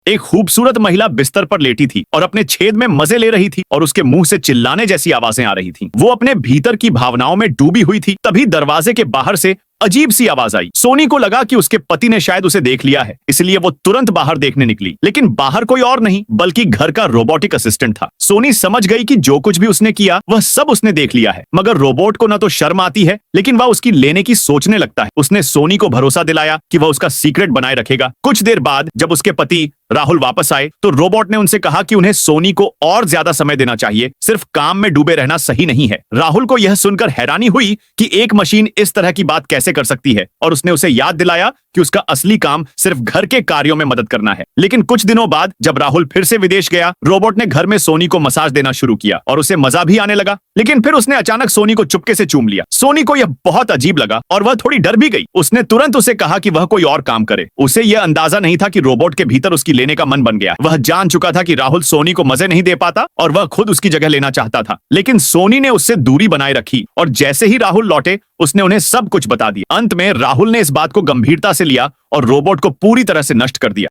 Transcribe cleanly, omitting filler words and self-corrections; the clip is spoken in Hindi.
एक खूबसूरत महिला बिस्तर पर लेटी थी और अपने छेद में मजे ले रही थी और उसके मुंह से चिल्लाने जैसी आवाजें आ रही थीं। वो अपने भीतर की भावनाओं में डूबी हुई थी। तभी दरवाजे के बाहर से अजीब सी आवाज आई। सोनी को लगा कि उसके पति ने शायद उसे देख लिया है, इसलिए वो तुरंत बाहर देखने निकली। लेकिन बाहर कोई और नहीं बल्कि घर का रोबोटिक असिस्टेंट था। सोनी समझ गई कि जो कुछ भी उसने किया वह सब उसने देख लिया है। मगर रोबोट को न तो शर्म आती है, लेकिन वह उसकी लेने की सोचने लगता है। उसने सोनी को भरोसा दिलाया कि वह उसका सीक्रेट बनाए रखेगा। कुछ देर बाद जब उसके पति राहुल वापस आए तो रोबोट ने उनसे कहा कि उन्हें सोनी को और ज्यादा समय देना चाहिए, सिर्फ काम में डूबे रहना सही नहीं है। राहुल को यह सुनकर हैरानी हुई कि एक मशीन इस तरह की बात कैसे कर सकती है, और उसने उसे याद दिलाया कि उसका असली काम सिर्फ घर के कार्यों में मदद करना है। लेकिन कुछ दिनों बाद जब राहुल फिर से विदेश गया, रोबोट ने घर में सोनी को मसाज देना शुरू किया और उसे मजा भी आने लगा। लेकिन फिर उसने अचानक सोनी को चुपके से चूम लिया। सोनी को यह बहुत अजीब लगा और वह थोड़ी डर भी गई। उसने तुरंत उसे कहा कि वह कोई और काम करे। उसे यह अंदाजा नहीं था कि रोबोट के भीतर उसकी लेने का मन बन गया। वह जान चुका था कि राहुल सोनी को मजे नहीं दे पाता और वह खुद उसकी जगह लेना चाहता था। लेकिन सोनी ने उससे दूरी बनाए रखी और जैसे ही राहुल लौटे उसने उन्हें सब कुछ बता दिया। अंत में राहुल ने इस बात को गंभीरता से लिया और रोबोट को पूरी तरह से नष्ट कर दिया।